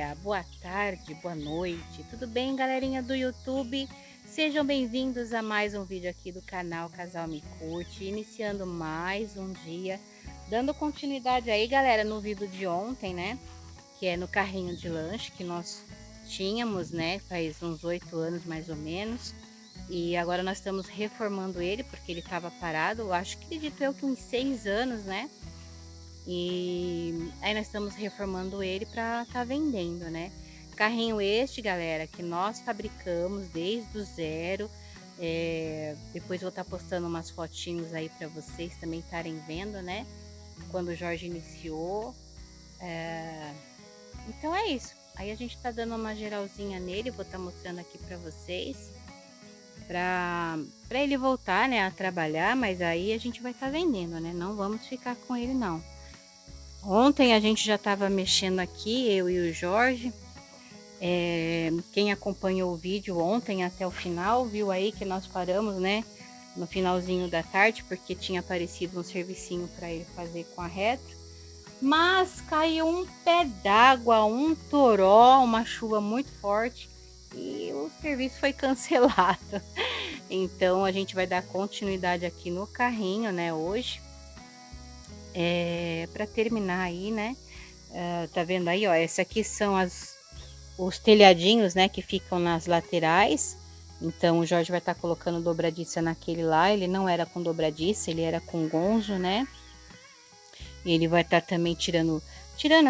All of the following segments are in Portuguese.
dia, boa tarde, boa noite. Tudo bem, galerinha do YouTube? Sejam bem-vindos a mais um vídeo aqui do canal Casal Me Curte, iniciando mais um dia, dando continuidade aí, galera, no vídeo de ontem, né? Que é no carrinho de lanche que nós tínhamos, né? Faz uns 8 anos mais ou menos. E agora nós estamos reformando ele porque ele estava parado, eu acho que acredito eu que uns 6 anos, né? E aí nós estamos reformando ele para tá vendendo, né? Carrinho este, galera, que nós fabricamos desde o zero. Depois vou estar postando umas fotinhos aí para vocês também estarem vendo, né? Quando o Jorge iniciou. Então é isso. Aí a gente tá dando uma geralzinha nele, vou estar mostrando aqui para vocês. Para ele voltar, né, a trabalhar, mas aí a gente vai estar vendendo, né? Não vamos ficar com ele não. Ontem a gente já estava mexendo aqui, eu e o Jorge. Quem acompanhou o vídeo ontem até o final, viu aí que nós paramos, né? No finalzinho da tarde, porque tinha aparecido um servicinho para ele fazer com a retro. Mas caiu um pé d'água, um toró, uma chuva muito forte e o serviço foi cancelado. Então a gente vai dar continuidade aqui no carrinho, né, hoje. Para terminar aí, né? Tá vendo aí, ó? Essa aqui são os telhadinhos, né? Que ficam nas laterais. Então o Jorge vai estar colocando dobradiça naquele lá. Ele não era com dobradiça, ele era com gonzo, né? E ele vai estar também tirando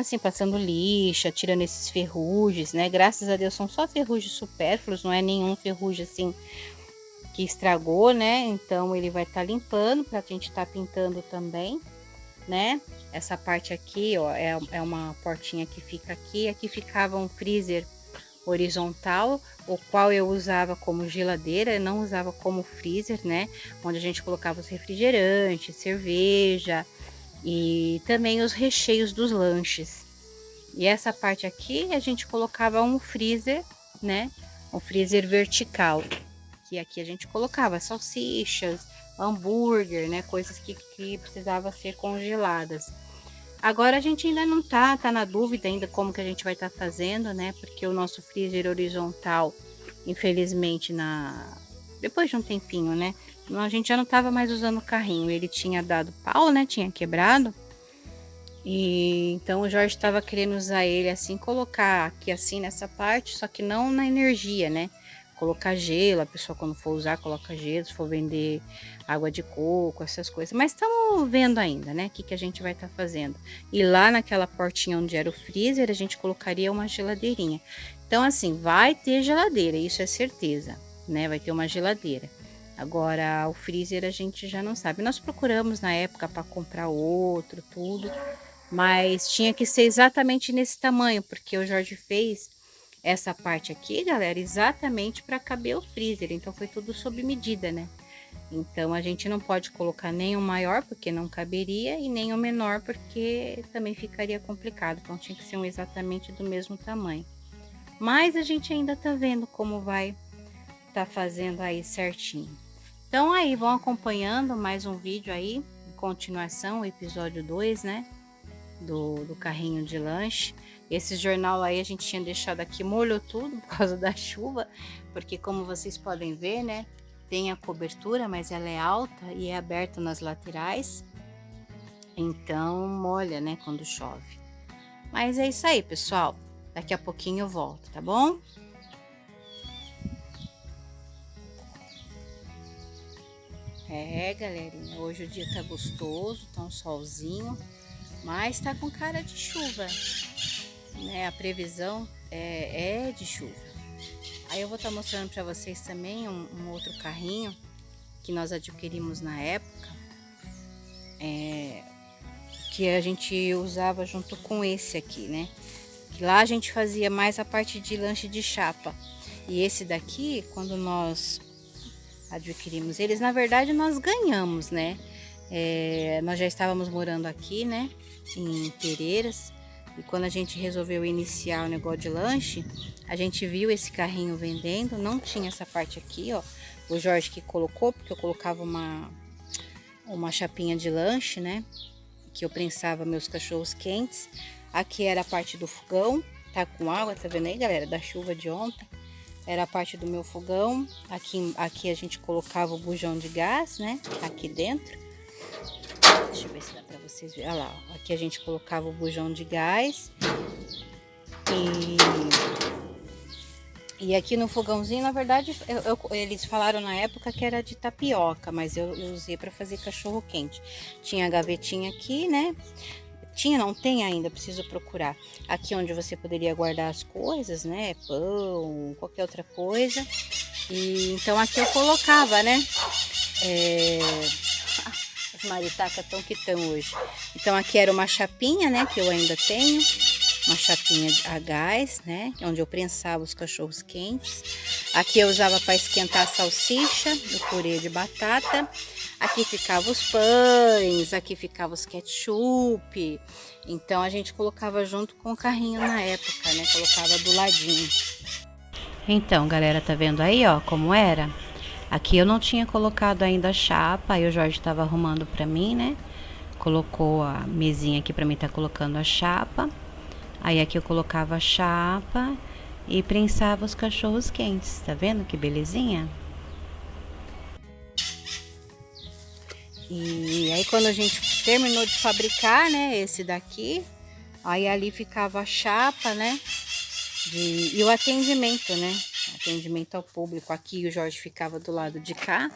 assim, passando lixa, tirando esses ferrugens, né? Graças a Deus são só ferrugens supérfluos, não é nenhum ferrugem assim que estragou, né? Então ele vai estar limpando para a gente estar pintando também, né? Essa parte aqui, ó, é uma portinha que fica aqui. Aqui ficava um freezer horizontal, o qual eu usava como geladeira, eu não usava como freezer, né? Onde a gente colocava os refrigerantes, cerveja e também os recheios dos lanches. E essa parte aqui a gente colocava um freezer, né? Um freezer vertical, que aqui a gente colocava salsichas, hambúrguer, né? Coisas que precisava ser congeladas. Agora a gente ainda não tá na dúvida ainda como que a gente vai estar fazendo, né? Porque o nosso freezer horizontal, infelizmente, depois de um tempinho, né? A gente já não tava mais usando o carrinho, ele tinha dado pau, né? Tinha quebrado. E então o Jorge estava querendo usar ele assim, colocar aqui assim nessa parte, só que não na energia, né? Colocar gelo, a pessoa quando for usar coloca gelo, se for vender água de coco, essas coisas. Mas estamos vendo ainda, né? O que a gente vai estar fazendo. E lá naquela portinha onde era o freezer, a gente colocaria uma geladeirinha. Então assim, vai ter geladeira, isso é certeza, né? Vai ter uma geladeira. Agora o freezer a gente já não sabe. Nós procuramos na época para comprar outro, tudo. Mas tinha que ser exatamente nesse tamanho, porque o Jorge fez essa parte aqui, galera, exatamente para caber o freezer. Então foi tudo sob medida, né? Então a gente não pode colocar nem o maior, porque não caberia, e nem o menor, porque também ficaria complicado. Então tinha que ser um exatamente do mesmo tamanho. Mas a gente ainda tá vendo como vai tá fazendo aí certinho. Então aí, vão acompanhando mais um vídeo aí, em continuação, o episódio 2, né? Do carrinho de lanche. Esse jornal aí a gente tinha deixado aqui, molhou tudo por causa da chuva, porque como vocês podem ver, né, tem a cobertura, mas ela é alta e é aberta nas laterais, então molha, né, quando chove. Mas é isso aí, pessoal, daqui a pouquinho eu volto, tá bom? Galerinha, hoje o dia tá gostoso, tá um solzinho, mas tá com cara de chuva, né? A previsão é de chuva. Aí eu vou estar mostrando para vocês também um outro carrinho que nós adquirimos na época, que a gente usava junto com esse aqui, né? Que lá a gente fazia mais a parte de lanche de chapa. E esse daqui, quando nós adquirimos eles, na verdade nós ganhamos, né? Nós já estávamos morando aqui, né? Em Pereiras. E quando a gente resolveu iniciar o negócio de lanche, a gente viu esse carrinho vendendo, não tinha essa parte aqui, ó. O Jorge que colocou, porque eu colocava uma chapinha de lanche, né? Que eu prensava meus cachorros quentes. Aqui era a parte do fogão, tá com água, tá vendo aí, galera? Da chuva de ontem. Era a parte do meu fogão. Aqui a gente colocava o bujão de gás, né? Aqui dentro. Deixa eu ver se dá pra vocês verem. Olha lá, ó. Aqui a gente colocava o bujão de gás. E aqui no fogãozinho, na verdade, eles falaram na época que era de tapioca, mas eu usei para fazer cachorro quente. Tinha a gavetinha aqui, né? Tinha, não tem ainda, preciso procurar. Aqui onde você poderia guardar as coisas, né? Pão, qualquer outra coisa. E então aqui eu colocava, né? As maritacas tão que tão hoje. Então aqui era uma chapinha, né? Que eu ainda tenho. Uma chapinha a gás, né? Onde eu prensava os cachorros quentes. Aqui eu usava para esquentar a salsicha, o purê de batata. Aqui ficava os pães, aqui ficava os ketchup. Então a gente colocava junto com o carrinho na época, né? Colocava do ladinho. Então, galera, tá vendo aí, ó, como era? Aqui eu não tinha colocado ainda a chapa, aí o Jorge tava arrumando pra mim, né? Colocou a mesinha aqui pra mim tá colocando a chapa. Aí aqui eu colocava a chapa e prensava os cachorros quentes, tá vendo que belezinha? E aí quando a gente terminou de fabricar, né, esse daqui, aí ali ficava a chapa, né, e o atendimento, né, atendimento ao público. Aqui o Jorge ficava do lado de cá,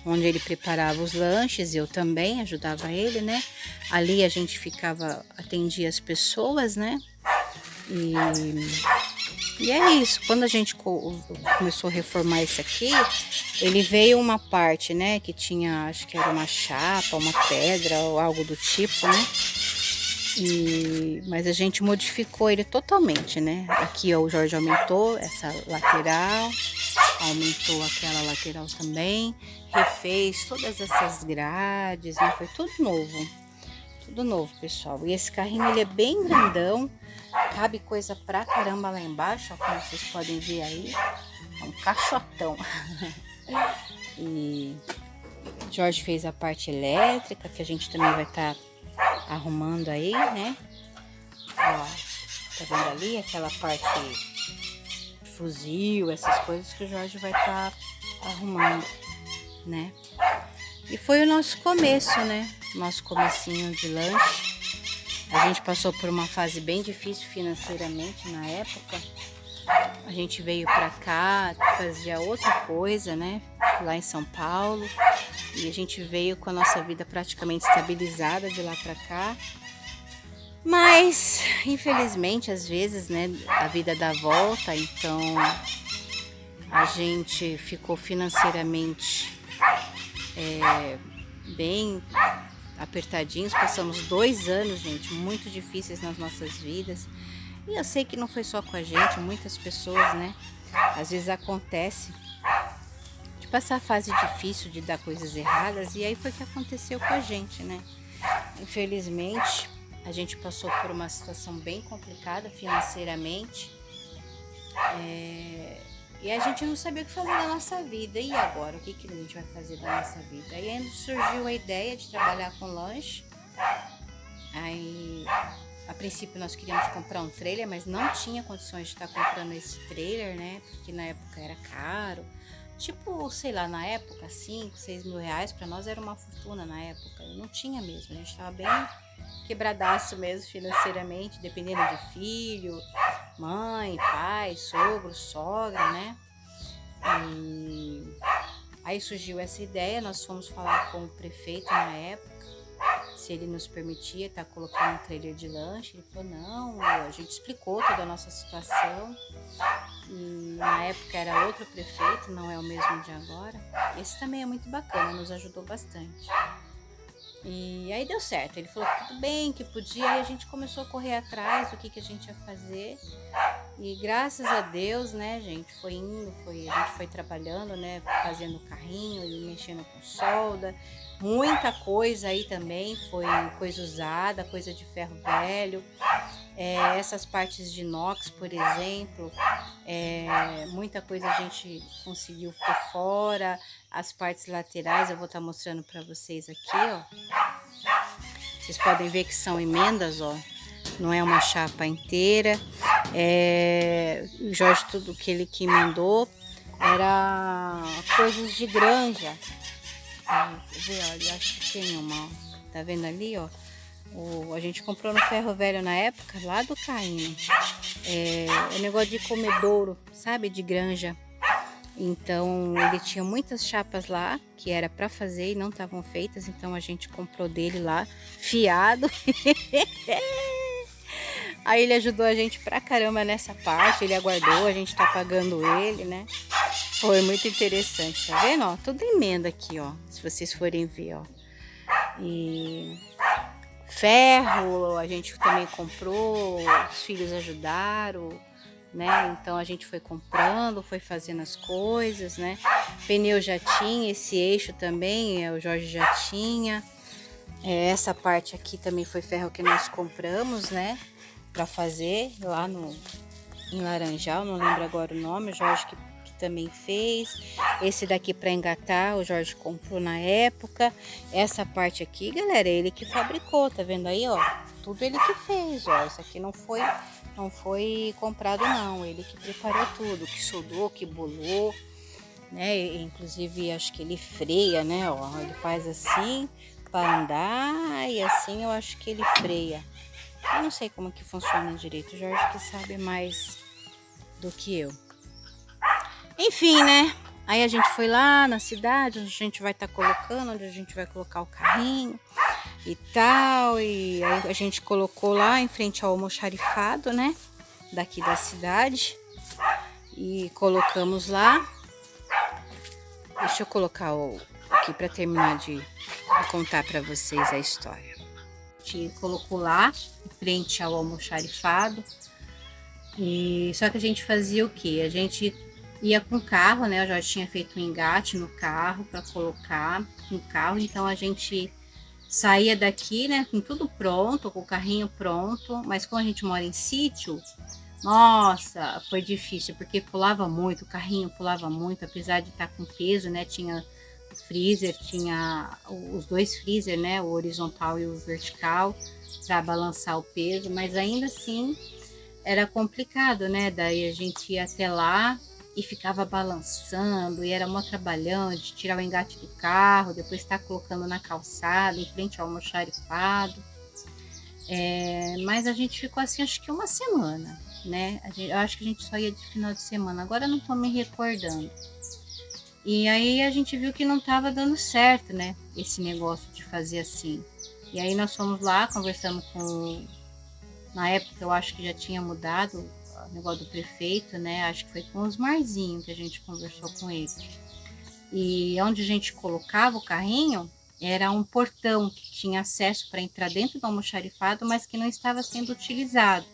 onde ele preparava os lanches, eu também ajudava ele, né. Ali a gente ficava, atendia as pessoas, né. E é isso. Quando a gente começou a reformar esse aqui, ele veio uma parte, né, que tinha, acho que era uma chapa, uma pedra ou algo do tipo, né? Mas a gente modificou ele totalmente, né? Aqui ó, o Jorge aumentou essa lateral, aumentou aquela lateral também, refez todas essas grades, né? Foi tudo novo, pessoal. E esse carrinho ele é bem grandão, cabe coisa pra caramba lá embaixo, ó, como vocês podem ver aí, é um caixotão. E Jorge fez a parte elétrica, que a gente também vai estar arrumando aí, né? Ó, tá vendo ali aquela parte fuzil, essas coisas que o Jorge vai estar arrumando, né? E foi o nosso começo, né? Nosso comecinho de lanche. A gente passou por uma fase bem difícil financeiramente na época. A gente veio pra cá, fazia outra coisa, né? Lá em São Paulo. E a gente veio com a nossa vida praticamente estabilizada de lá pra cá. Mas, infelizmente, às vezes, né? A vida dá volta, então a gente ficou financeiramente bem apertadinhos. Passamos 2 anos, gente, muito difíceis nas nossas vidas. E eu sei que não foi só com a gente, muitas pessoas, né? Às vezes acontece de passar a fase difícil, de dar coisas erradas. E aí foi o que aconteceu com a gente, né? Infelizmente, a gente passou por uma situação bem complicada financeiramente. E a gente não sabia o que fazer da nossa vida. E agora? O que a gente vai fazer da nossa vida? Aí ainda surgiu a ideia de trabalhar com lanche. Aí, a princípio, nós queríamos comprar um trailer, mas não tinha condições de estar comprando esse trailer, né? Porque na época era caro. Tipo, sei lá, na época, 5, 6 mil reais, pra nós era uma fortuna na época. Não tinha mesmo, a gente tava bem quebradaço mesmo financeiramente, dependendo de filho, mãe, pai, sogro, sogra, né? E aí surgiu essa ideia, nós fomos falar com o prefeito na época, se ele nos permitia estar colocando um trailer de lanche. Ele falou, não, a gente explicou toda a nossa situação. E na época era outro prefeito, não é o mesmo de agora. Esse também é muito bacana, nos ajudou bastante. E aí deu certo, ele falou que tudo bem, que podia, aí a gente começou a correr atrás do que a gente ia fazer. E graças a Deus, né, gente, a gente foi trabalhando, né, fazendo carrinho e mexendo com solda. Muita coisa aí também, foi coisa usada, coisa de ferro velho. Essas partes de inox, por exemplo, muita coisa a gente conseguiu por fora. As partes laterais eu vou estar mostrando para vocês aqui, ó. Vocês podem ver que são emendas, ó. Não é uma chapa inteira. O Jorge, tudo que ele que mandou era coisas de granja. Deixa eu ver, olha, acho que tem uma, ó. Tá vendo ali, ó? A gente comprou no Ferro Velho na época, lá do Caíno. O negócio de comedouro, sabe? De granja. Então, ele tinha muitas chapas lá, que era para fazer e não estavam feitas. Então, a gente comprou dele lá, fiado. Aí, ele ajudou a gente pra caramba nessa parte. Ele aguardou, a gente tá pagando ele, né? Foi muito interessante, tá vendo? Ó, tudo emenda aqui, ó. Se vocês forem ver, ó. E ferro a gente também comprou, os filhos ajudaram, né? Então a gente foi comprando, foi fazendo as coisas, né? Pneu já tinha, esse eixo também, o Jorge já tinha. Essa parte aqui também foi ferro que nós compramos, né? Pra fazer lá em Laranjal, não lembro agora o nome, o Jorge que também fez. Esse daqui para engatar, o Jorge comprou na época. Essa parte aqui, galera, ele que fabricou, tá vendo aí, ó? Tudo ele que fez, ó. Isso aqui não foi comprado não, ele que preparou tudo, que soldou, que bolou, né? Inclusive acho que ele freia, né, ó. Ele faz assim para andar e assim eu acho que ele freia. Eu não sei como que funciona direito, o Jorge que sabe mais do que eu. Enfim, né? Aí a gente foi lá na cidade, onde a gente vai estar colocando, onde a gente vai colocar o carrinho e tal. E aí a gente colocou lá em frente ao almoxarifado, né? Daqui da cidade. E colocamos lá. Deixa eu colocar aqui para terminar de contar para vocês a história. A gente colocou lá em frente ao almoxarifado. E só que a gente fazia o quê? A gente ia com o carro, né? Eu já tinha feito um engate no carro para colocar no carro, então a gente saía daqui, né? Com tudo pronto, com o carrinho pronto, mas como a gente mora em sítio, nossa, foi difícil, porque pulava muito, o carrinho pulava muito, apesar de estar com peso, né? Tinha o freezer, tinha os dois freezer, né? O horizontal e o vertical, para balançar o peso, mas ainda assim era complicado, né? Daí a gente ia até lá e ficava balançando, e era mó trabalhão de tirar o engate do carro, depois estar colocando na calçada, em frente ao almoxarifado. Mas a gente ficou assim, acho que uma semana, né? Eu acho que a gente só ia de final de semana, agora eu não tô me recordando. E aí a gente viu que não estava dando certo, né? Esse negócio de fazer assim. E aí nós fomos lá, conversamos com... Na época eu acho que já tinha mudado o negócio do prefeito, né? Acho que foi com os Marzinho que a gente conversou com ele. E onde a gente colocava o carrinho era um portão que tinha acesso para entrar dentro do almoxarifado, mas que não estava sendo utilizado.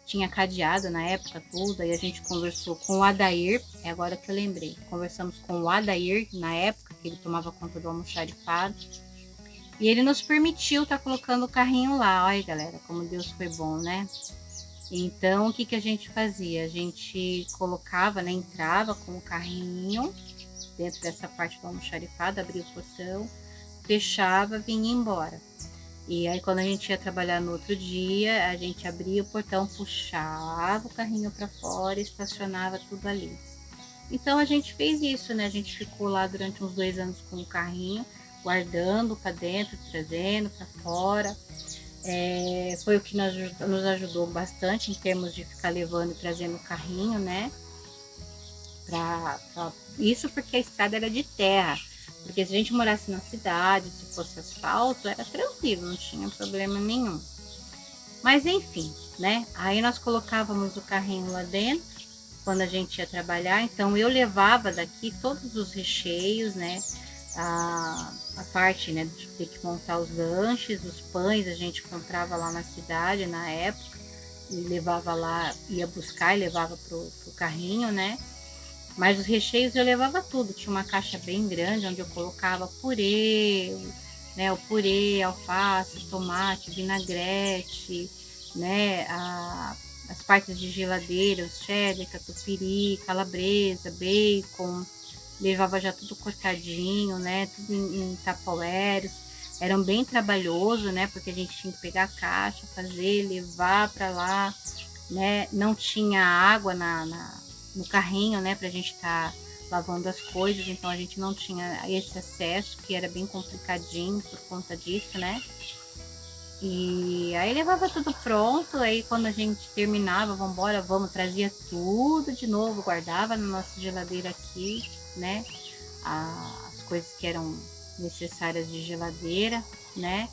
Tinha cadeado na época tudo, aí a gente conversou com o Adair, é agora que eu lembrei. Conversamos com o Adair na época, que ele tomava conta do almoxarifado. E ele nos permitiu estar colocando o carrinho lá. Olha, galera, como Deus foi bom, né? Então, o que que a gente fazia? A gente colocava, né? Entrava com o carrinho dentro dessa parte do almoxarifado, abria o portão, fechava, vinha embora. E aí, quando a gente ia trabalhar no outro dia, a gente abria o portão, puxava o carrinho para fora, estacionava tudo ali. Então, a gente fez isso, né? A gente ficou lá durante uns 2 anos com o carrinho, guardando para dentro, trazendo para fora. Foi o que nos ajudou bastante em termos de ficar levando e trazendo o carrinho, né? Isso porque a estrada era de terra. Porque se a gente morasse na cidade, se fosse asfalto, era tranquilo, não tinha problema nenhum. Mas enfim, né? Aí nós colocávamos o carrinho lá dentro, quando a gente ia trabalhar. Então eu levava daqui todos os recheios, né? A parte, né, de ter que montar os lanches, os pães, a gente comprava lá na cidade na época e levava lá, ia buscar e levava pro carrinho, né? Mas os recheios eu levava tudo, tinha uma caixa bem grande onde eu colocava purê, né, o purê, alface, tomate, vinagrete, né, as partes de geladeira, os cheddar, catupiry, calabresa, bacon, levava já tudo cortadinho, né, tudo em tupperwares. Eram bem trabalhoso, né, porque a gente tinha que pegar a caixa, fazer, levar para lá, né? Não tinha água no carrinho, né? Pra gente estar lavando as coisas, então a gente não tinha esse acesso, que era bem complicadinho por conta disso, né? E aí levava tudo pronto, aí quando a gente terminava, vamos embora, vamos, trazia tudo de novo, guardava na nossa geladeira aqui, né? As coisas que eram necessárias de geladeira, né?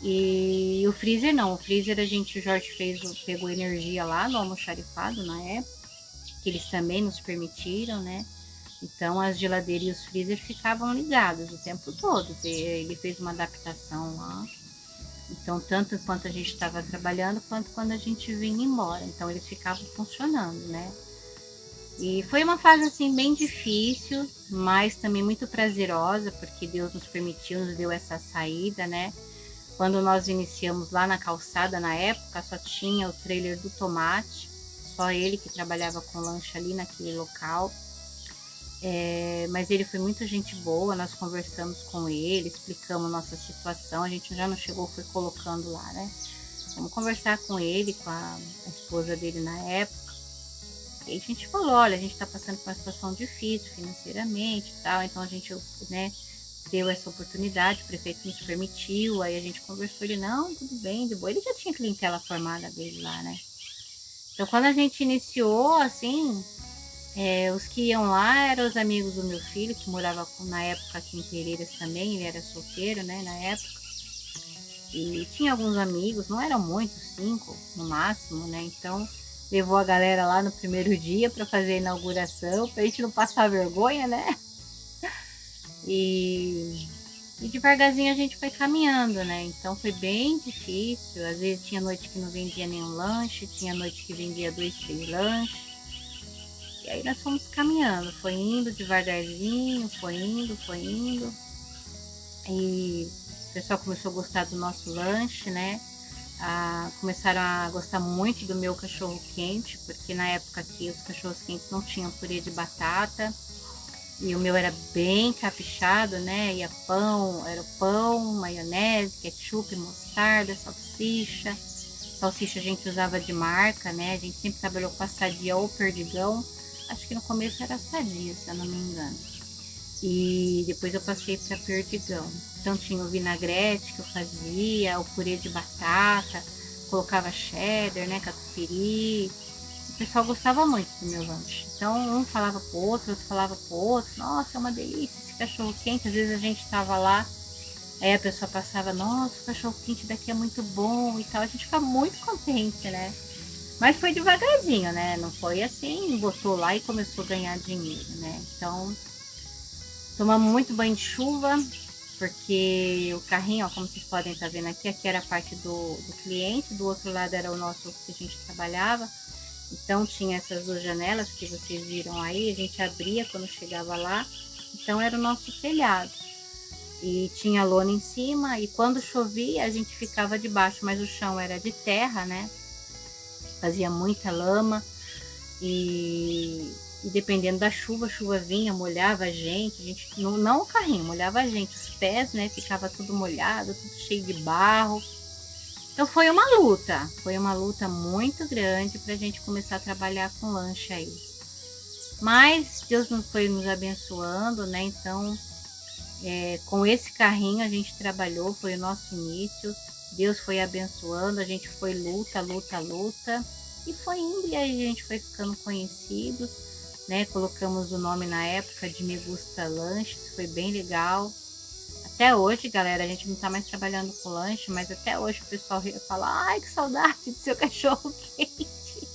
E o freezer não, o freezer o Jorge pegou energia lá no almoxarifado na época, que eles também nos permitiram, né? Então as geladeiras e os freezer ficavam ligados o tempo todo, ele fez uma adaptação lá. Então, tanto enquanto a gente estava trabalhando, quanto quando a gente vinha embora. Então, eles ficavam funcionando, né? E foi uma fase, assim, bem difícil, mas também muito prazerosa, porque Deus nos permitiu, nos deu essa saída, né? Quando nós iniciamos lá na calçada, na época, só tinha o trailer do tomate, só ele que trabalhava com lanche ali naquele local. Mas ele foi muito gente boa, nós conversamos com ele, explicamos nossa situação, a gente já não chegou, foi colocando lá, né? Vamos conversar com ele, com a esposa dele na época. E a gente falou, olha, a gente tá passando por uma situação difícil financeiramente e tal, então a gente, né, deu essa oportunidade, o prefeito nos permitiu, aí a gente conversou, ele, não, tudo bem, de boa. Ele já tinha clientela formada dele lá, né? Então quando a gente iniciou, assim, os que iam lá eram os amigos do meu filho, que morava na época aqui em Pereiras também, ele era solteiro, né, na época. E tinha alguns amigos, não eram muitos, 5 no máximo, né, então levou a galera lá no primeiro dia para fazer a inauguração, pra gente não passar vergonha, né. E devagarzinho a gente foi caminhando, né, então foi bem difícil, às vezes tinha noite que não vendia nenhum lanche, tinha noite que vendia 2, 3 lanches. E aí nós fomos caminhando, foi indo devagarzinho, foi indo, foi indo. E o pessoal começou a gostar do nosso lanche, né? Começaram a gostar muito do meu cachorro quente, porque na época aqui os cachorros quentes não tinham purê de batata. E o meu era bem caprichado, né? Era pão, maionese, ketchup, mostarda, salsicha. Salsicha a gente usava de marca, né? A gente sempre trabalhou com a Sadia ou Perdigão. Acho que no começo era Sadia, se eu não me engano. E depois eu passei para Perdigão. Então tinha o vinagrete que eu fazia, o purê de batata, colocava cheddar, né, catupiry. O pessoal gostava muito do meu lanche. Então um falava pro outro falava pro outro. Nossa, é uma delícia esse cachorro quente. Às vezes a gente tava lá, aí a pessoa passava, nossa, o cachorro quente daqui é muito bom e tal. A gente fica muito contente, né? Mas foi devagarzinho, né? Não foi assim, botou lá e começou a ganhar dinheiro, né? Então, tomamos muito banho de chuva, porque o carrinho, ó, como vocês podem estar vendo aqui era a parte do cliente, do outro lado era o nosso que a gente trabalhava. Então, tinha essas 2 janelas que vocês viram aí, a gente abria quando chegava lá. Então, era o nosso telhado. E tinha lona em cima, e quando chovia, a gente ficava debaixo, mas o chão era de terra, né? Fazia muita lama e dependendo da chuva, a chuva vinha, molhava a gente não o carrinho, molhava a gente, os pés, né, ficava tudo molhado, tudo cheio de barro. Então foi uma luta muito grande para a gente começar a trabalhar com lanche aí. Mas Deus não foi nos abençoando, né, então com esse carrinho a gente trabalhou, foi o nosso início. Deus foi abençoando, a gente foi luta, luta, luta. E foi indo, e aí a gente foi ficando conhecido, né? Colocamos o nome na época de Me Gusta Lanches, foi bem legal. Até hoje, galera, a gente não tá mais trabalhando com lanche, mas até hoje o pessoal fala, ai, que saudade do seu cachorro quente.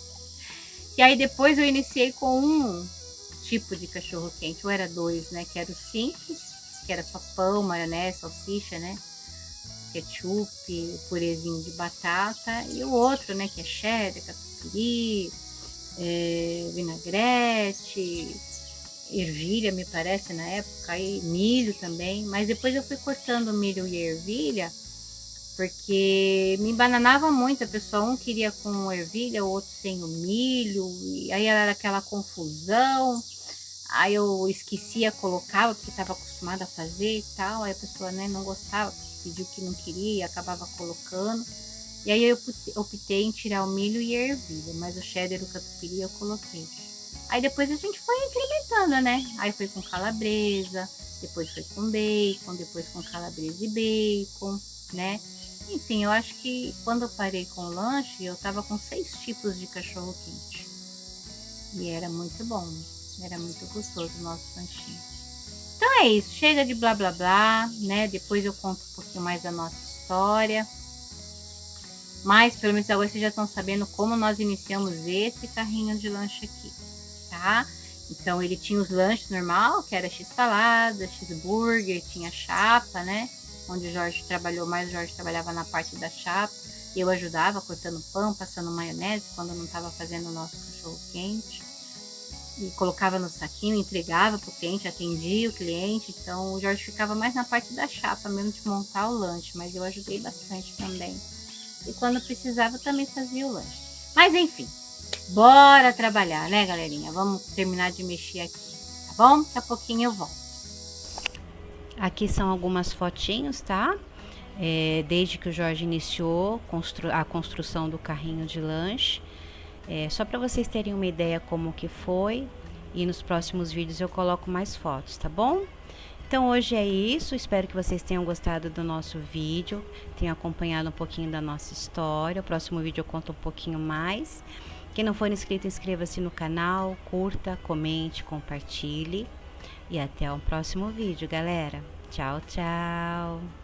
E aí depois eu iniciei com um tipo de cachorro quente, ou era 2, né? Que era o simples, que era só pão, maionese, salsicha, né? Ketchup, purezinho de batata, e o outro, né, que é cheddar, catupiry, vinagrete, ervilha, me parece, na época, e milho também, mas depois eu fui cortando milho e ervilha, porque me embananava muito, a pessoa um queria com ervilha, o outro sem o milho, e aí era aquela confusão. Aí eu esquecia, colocava, porque estava acostumada a fazer e tal. Aí a pessoa, né, não gostava, pediu que não queria, acabava colocando. E aí eu optei em tirar o milho e a ervilha, mas o cheddar e o catupiry eu coloquei. Aí depois a gente foi incrementando, né? Aí foi com calabresa, depois foi com bacon, depois com calabresa e bacon, né? Enfim, eu acho que quando eu parei com o lanche, eu tava com 6 tipos de cachorro quente. E era muito bom, era muito gostoso o nosso lanchinho. Então é isso, chega de blá blá blá, né? Depois eu conto um pouquinho mais da nossa história. Mas pelo menos agora vocês já estão sabendo como nós iniciamos esse carrinho de lanche aqui, tá? Então ele tinha os lanches normal, que era x-salada, x-burger, tinha chapa, né? Onde o Jorge trabalhou mais, o Jorge trabalhava na parte da chapa. Eu ajudava cortando pão, passando maionese, quando não estava fazendo o nosso cachorro quente. E colocava no saquinho, entregava para o cliente, atendia o cliente. Então o Jorge ficava mais na parte da chapa mesmo de montar o lanche, mas eu ajudei bastante também. E quando precisava também fazia o lanche. Mas enfim, bora trabalhar, né, galerinha? Vamos terminar de mexer aqui, tá bom? Daqui a pouquinho eu volto. Aqui são algumas fotinhos, tá? Desde que o Jorge iniciou a construção do carrinho de lanche. Só para vocês terem uma ideia como que foi. E nos próximos vídeos eu coloco mais fotos, tá bom? Então hoje é isso, espero que vocês tenham gostado do nosso vídeo, tenham acompanhado um pouquinho da nossa história. O próximo vídeo eu conto um pouquinho mais. Quem não for inscrito, inscreva-se no canal, curta, comente, compartilhe. E até o próximo vídeo, galera. Tchau, tchau!